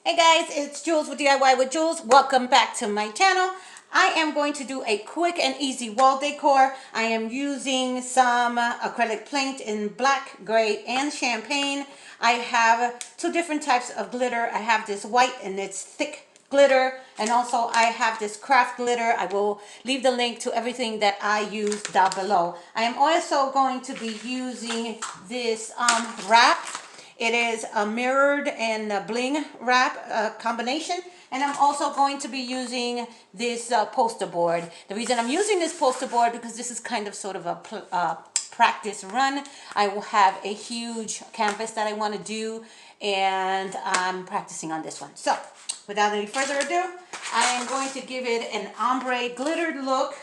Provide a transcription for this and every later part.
Hey guys, it's Jules with DIY with Jules. Welcome back to my channel. I am going to do a quick and easy wall decor. I am using some acrylic paint in black, gray, and champagne. I have two different types of glitter. I have this white and it's thick glitter, and also I have this craft glitter. I will leave the link to everything that I use down below. I am also going to be using this wrap. It is a mirrored and a bling wrap combination. And I'm also going to be using this poster board. The reason I'm using this poster board because this is kind of sort of a practice run. I will have a huge canvas that I want to do, and I'm practicing on this one. So without any further ado, I am going to give it an ombre glittered look,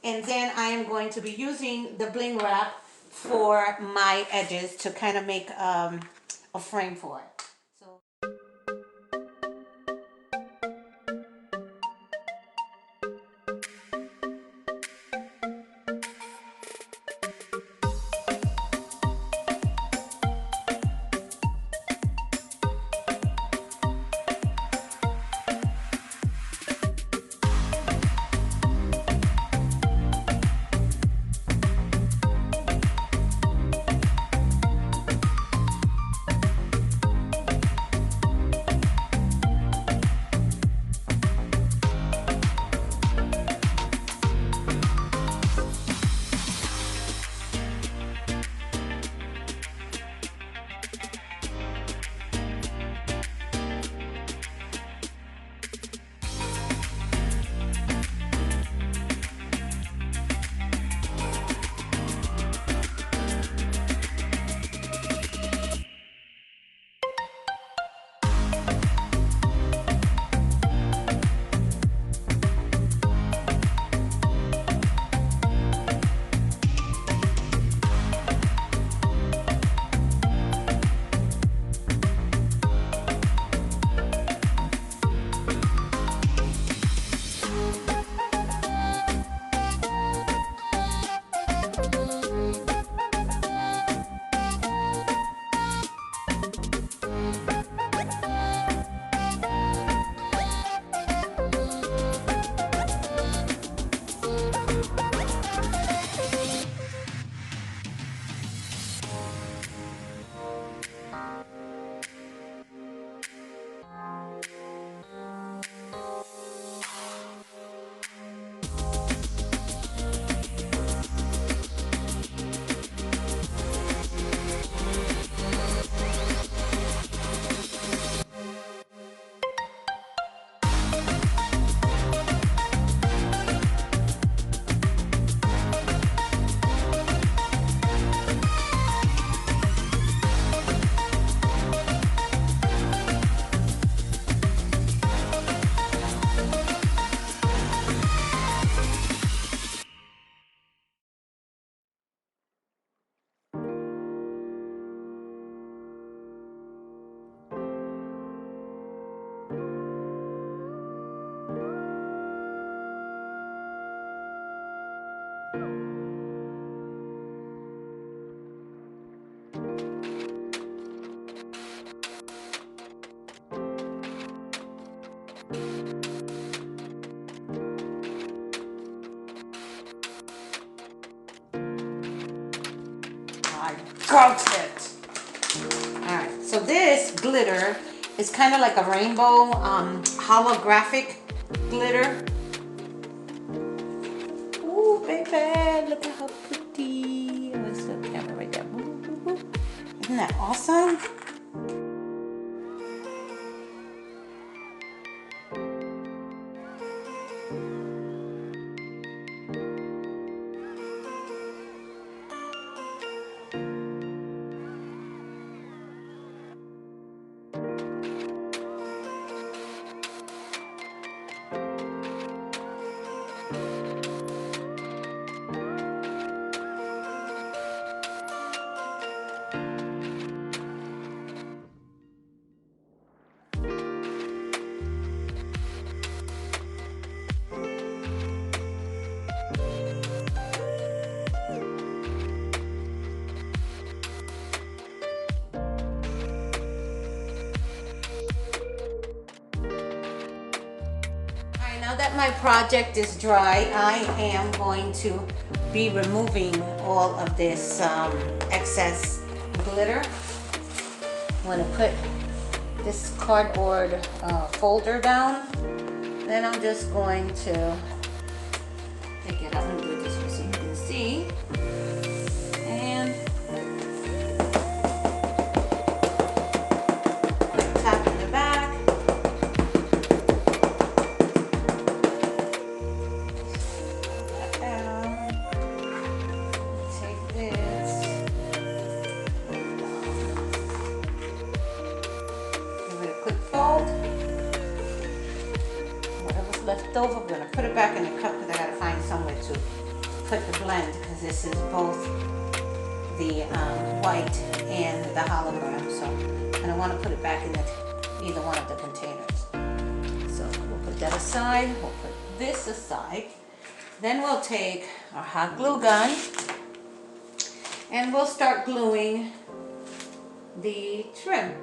and then I am going to be using the bling wrap for my edges to kind of make a frame for it. So I got it. Alright, so this glitter is kind of like a rainbow holographic glitter. Ooh, baby, look at how pretty. What's the camera right there? Isn't that awesome? Now that my project is dry, I am going to be removing all of this excess glitter. I'm going to put this cardboard folder down. Then I'm just going to take it out and do it this way so you can see. And tap in the back. That down. Take this. Give it a quick fold. Whatever's left over, we're going to put it back in the cup because I got to find somewhere to put the blend, because this is both the white and the hologram, so and I want to put it back in either one of the containers. So we'll put that aside, we'll put this aside, then we'll take our hot glue gun and we'll start gluing the trim.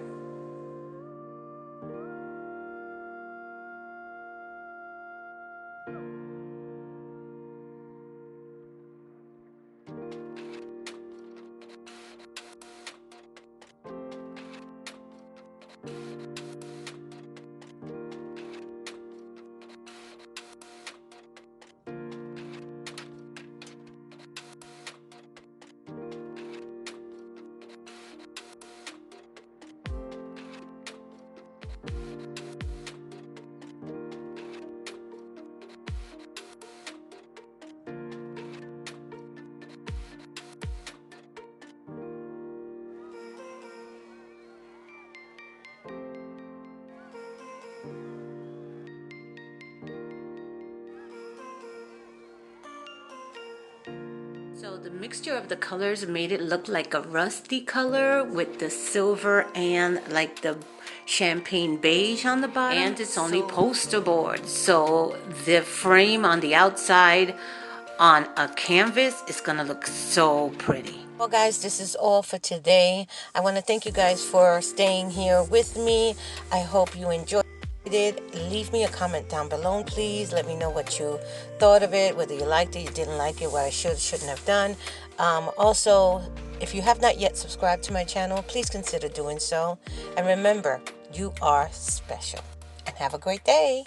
So the mixture of the colors made it look like a rusty color with the silver and like the champagne beige on the bottom. And it's only poster board. So the frame on the outside on a canvas is gonna look so pretty. Well guys, this is all for today. I want to thank you guys for staying here with me. I hope you enjoyed it. Leave me a comment down below, please. Let me know what you thought of it, whether you liked it, you didn't like it, what I shouldn't have done. Also, if you have not yet subscribed to my channel, please consider doing so. And remember, you are special. And have a great day.